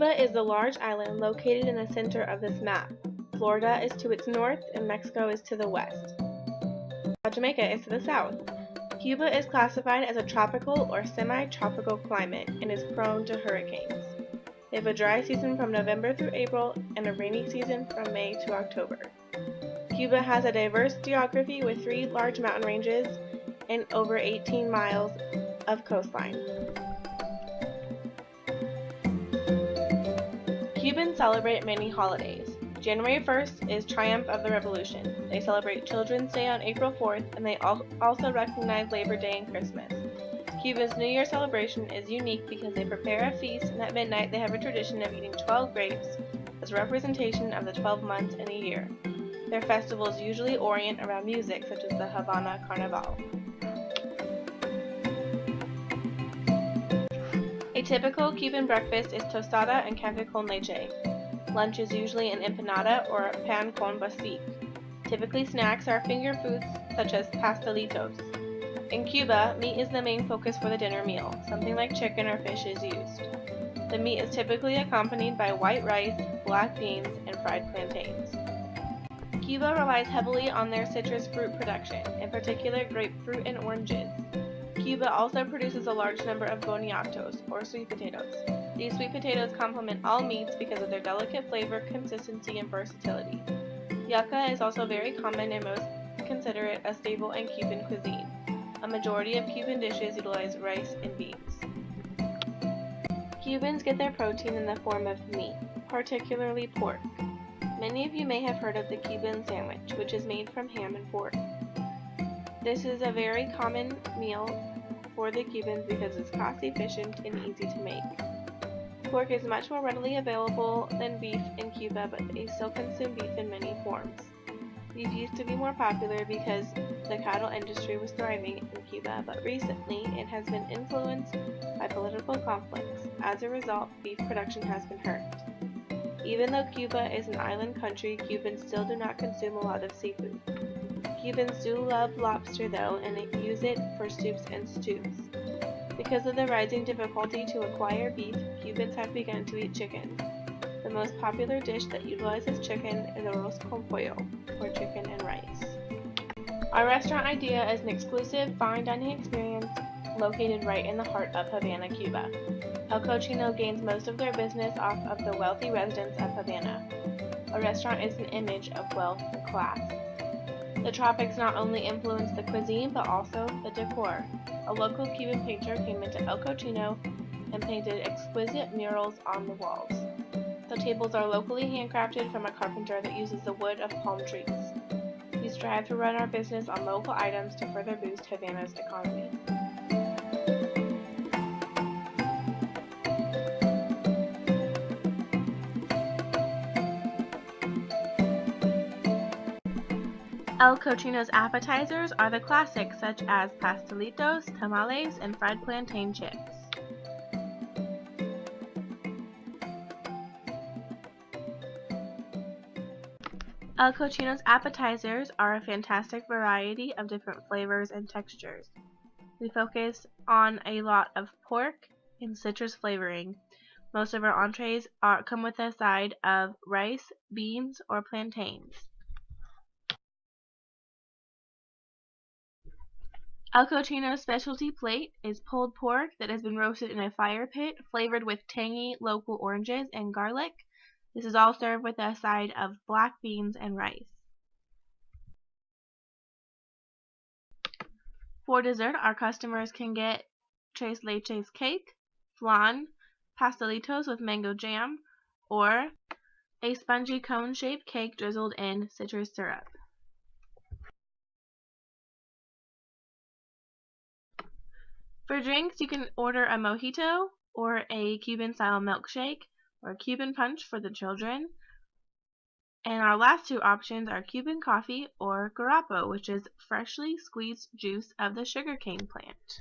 Cuba is a large island located in the center of this map. Florida is to its north and Mexico is to the west. Jamaica is to the south. Cuba is classified as a tropical or semi-tropical climate and is prone to hurricanes. They have a dry season from November through April and a rainy season from May to October. Cuba has a diverse geography with 3 large mountain ranges and over 18 miles of coastline. Cubans celebrate many holidays. January 1st is Triumph of the Revolution. They celebrate Children's Day on April 4th, and they also recognize Labor Day and Christmas. Cuba's New Year celebration is unique because they prepare a feast, and at midnight they have a tradition of eating 12 grapes as a representation of the 12 months in a year. Their festivals usually orient around music, such as the Havana Carnival. A typical Cuban breakfast is tostada and café con leche. Lunch is usually an empanada or pan con basique. Typically, snacks are finger foods such as pastelitos. In Cuba, meat is the main focus for the dinner meal. Something like chicken or fish is used. The meat is typically accompanied by white rice, black beans, and fried plantains. Cuba relies heavily on their citrus fruit production, in particular grapefruit and oranges. Cuba also produces a large number of boniatos, or sweet potatoes. These sweet potatoes complement all meats because of their delicate flavor, consistency, and versatility. Yuca is also very common and most consider it a staple in Cuban cuisine. A majority of Cuban dishes utilize rice and beans. Cubans get their protein in the form of meat, particularly pork. Many of you may have heard of the Cuban sandwich, which is made from ham and pork. This is a very common meal for the Cubans because it's cost efficient and easy to make. Pork is much more readily available than beef in Cuba, but they still consume beef in many forms. Beef used to be more popular because the cattle industry was thriving in Cuba, but recently it has been influenced by political conflicts. As a result, beef production has been hurt. Even though Cuba is an island country, Cubans still do not consume a lot of seafood. Cubans do love lobster though, and they use it for soups and stews. Because of the rising difficulty to acquire beef, Cubans have begun to eat chicken. The most popular dish that utilizes chicken is arroz con pollo, or chicken and rice. Our restaurant idea is an exclusive fine dining experience located right in the heart of Havana, Cuba. El Cochino gains most of their business off of the wealthy residents of Havana. A restaurant is an image of wealth and class. The tropics not only influence the cuisine, but also the decor. A local Cuban painter came into El Cochino and painted exquisite murals on the walls. The tables are locally handcrafted from a carpenter that uses the wood of palm trees. We strive to run our business on local items to further boost Havana's economy. El Cochino's appetizers are the classics such as pastelitos, tamales, and fried plantain chips. El Cochino's appetizers are a fantastic variety of different flavors and textures. We focus on a lot of pork and citrus flavoring. Most of our entrees come with a side of rice, beans, or plantains. El Cochino's specialty plate is pulled pork that has been roasted in a fire pit, flavored with tangy local oranges and garlic. This is all served with a side of black beans and rice. For dessert, our customers can get tres leches cake, flan, pastelitos with mango jam, or a spongy cone-shaped cake drizzled in citrus syrup. For drinks, you can order a mojito or a Cuban-style milkshake or a Cuban punch for the children. And our last 2 options are Cuban coffee or garrapo, which is freshly squeezed juice of the sugarcane plant.